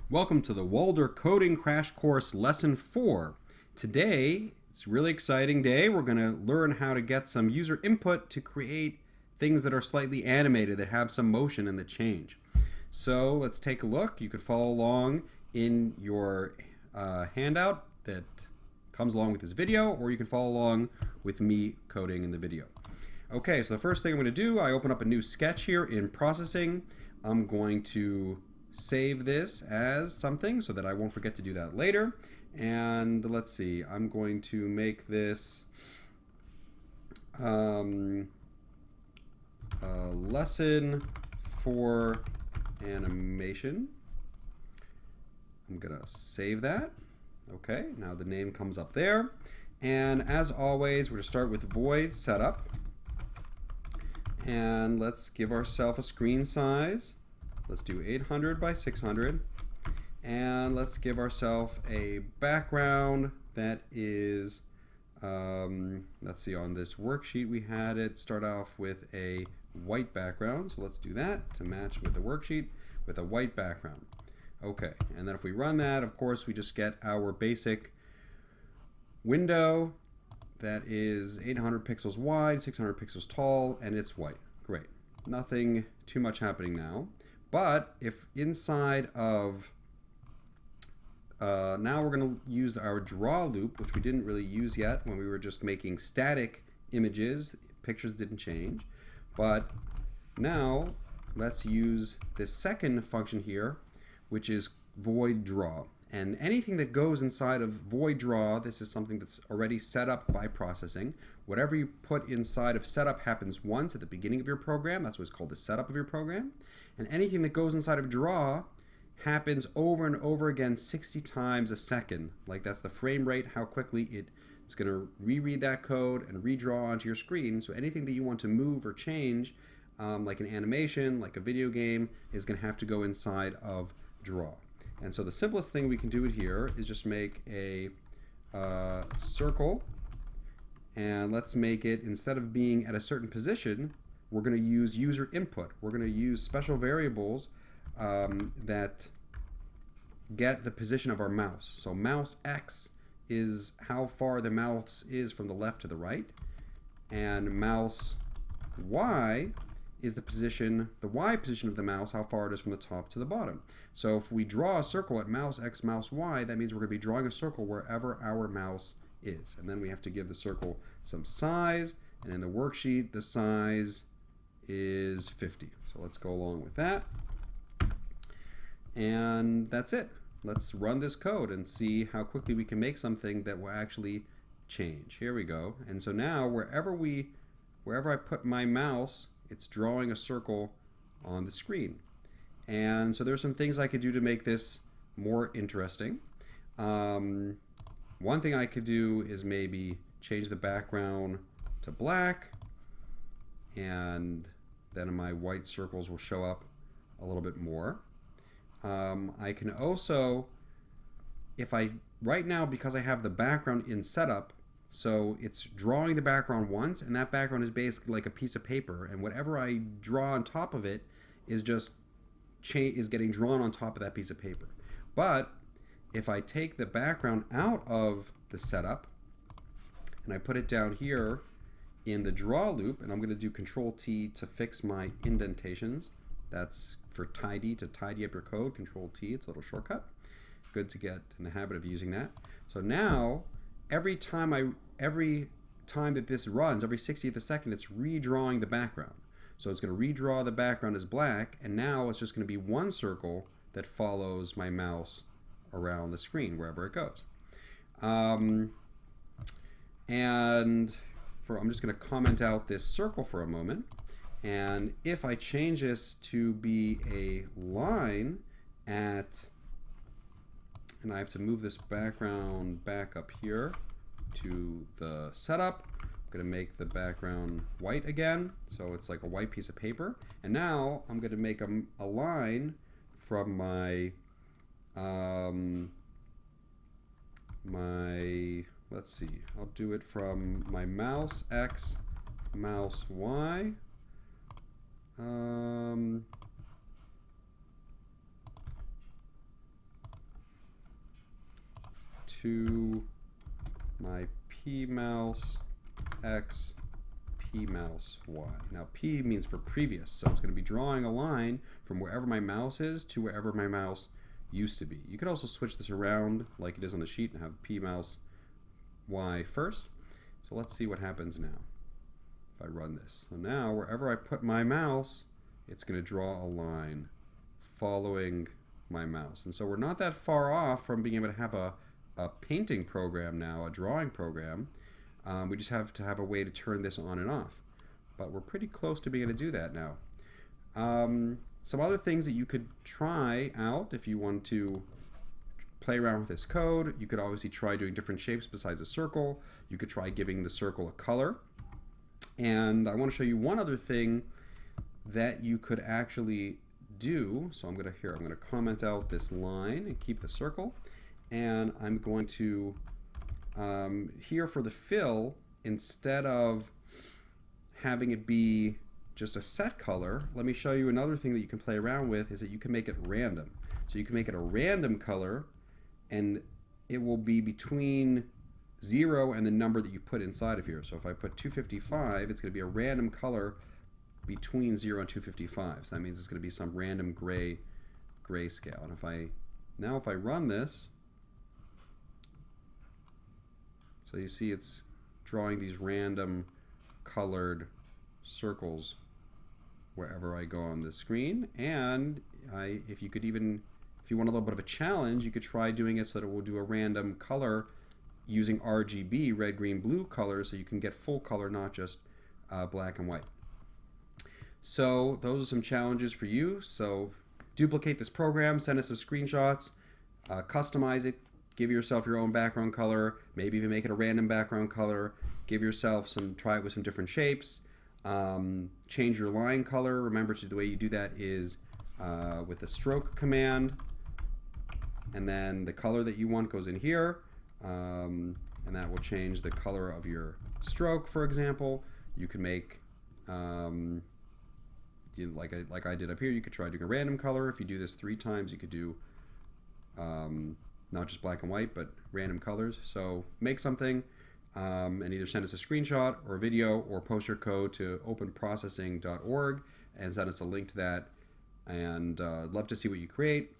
Welcome to the Walder Coding Crash Course Lesson 4. Today, it's a really exciting day. We're going to learn how to get some user input to create things that are slightly animated, that have some motion and that change. So let's take a look. You could follow along in your handout that comes along with this video, or you can follow along with me coding in the video. Okay, so the first thing I'm going to do, I open up a new sketch here in processing. I'm going to save this as something so that I won't forget to do that later. And let's see, I'm going to make this a lesson for animation. I'm gonna save that. Okay, now the name comes up there. And as always, we're gonna start with void setup. And let's give ourselves a screen size. Let's do 800 by 600. And let's give ourselves a background that is, let's see, on this worksheet we had it start off with a white background. So let's do that to match with the worksheet with a white background. Okay, and then if we run that, of course, we just get our basic window that is 800 pixels wide, 600 pixels tall, and it's white. Great. Nothing too much happening now. But if inside of, now we're going to use our draw loop, which we didn't really use yet when we were just making static images. Pictures didn't change. But now let's use this second function here, which is void draw. And anything that goes inside of void draw, this is something that's already set up by processing. Whatever you put inside of setup happens once at the beginning of your program. That's what's called the setup of your program. And anything that goes inside of draw happens over and over again 60 times a second. Like that's the frame rate, how quickly it's going to reread that code and redraw onto your screen. So anything that you want to move or change, like an animation, like a video game, is going to have to go inside of draw. And so the simplest thing we can do it here is just make a circle, and let's make it, instead of being at a certain position, we're going to use user input. We're going to use special variables that get the position of our mouse. So mouse X is how far the mouse is from the left to the right, and mouse Y is the position, the Y position of the mouse, how far it is from the top to the bottom. So if we draw a circle at mouse X, mouse Y, that means we're going to be drawing a circle wherever our mouse is. And then we have to give the circle some size, and in the worksheet, the size is 50. So let's go along with that. And that's it. Let's run this code and see how quickly we can make something that will actually change. Here we go. And so now wherever I put my mouse, it's drawing a circle on the screen. And so there's some things I could do to make this more interesting. One thing I could do is maybe change the background to black, and then my white circles will show up a little bit more. I can also, right now, because I have the background in setup, so it's drawing the background once, and that background is basically like a piece of paper, and whatever I draw on top of it is just getting drawn on top of that piece of paper. But if I take the background out of the setup and I put it down here in the draw loop, and I'm going to do Control T to fix my indentations. That's for tidy, to tidy up your code. Control T, it's a little shortcut. Good to get in the habit of using that. So now every time that this runs, every 60th of a second, it's redrawing the background. So it's going to redraw the background as black, and now it's just going to be one circle that follows my mouse around the screen wherever it goes. And I'm just going to comment out this circle for a moment. And if I change this to be a line and I have to move this background back up here to the setup. I'm going to make the background white again, so it's like a white piece of paper. And now I'm going to make a line from my let's see, I'll do it from my mouse X, mouse Y. to my P mouse X, P mouse Y. Now P means for previous, so it's going to be drawing a line from wherever my mouse is to wherever my mouse used to be. You could also switch this around like it is on the sheet and have P mouse Y first. So let's see what happens now if I run this. So now wherever I put my mouse, it's going to draw a line following my mouse. And so we're not that far off from being able to have a painting program now, a drawing program. We just have to have a way to turn this on and off. But we're pretty close to being able to do that now. Some other things that you could try out if you want to play around with this code. You could obviously try doing different shapes besides a circle. You could try giving the circle a color. And I want to show you one other thing that you could actually do. So I'm going to comment out this line and keep the circle. And I'm going to, here for the fill, instead of having it be just a set color, let me show you another thing that you can play around with, is that you can make it random. So you can make it a random color, and it will be between 0 and the number that you put inside of here. So if I put 255, it's going to be a random color between 0 and 255. So that means it's going to be some random gray scale. And if I run this, so you see it's drawing these random colored circles wherever I go on the screen. And if you want a little bit of a challenge, you could try doing it so that it will do a random color using RGB, red, green, blue colors, so you can get full color, not just black and white. So those are some challenges for you. So duplicate this program, send us some screenshots, customize it, give yourself your own background color, maybe even make it a random background color, give yourself try it with some different shapes, change your line color. Remember, the way you do that is with the stroke command, and then the color that you want goes in here, and that will change the color of your stroke. For example, you can make like I did up here, you could try doing a random color. If you do this 3 times, you could do not just black and white, but random colors. So make something and either send us a screenshot or a video, or post your code to openprocessing.org and send us a link to that. And love to see what you create,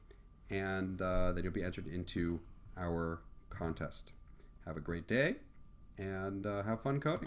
and then you'll be entered into our contest. Have a great day, and have fun coding.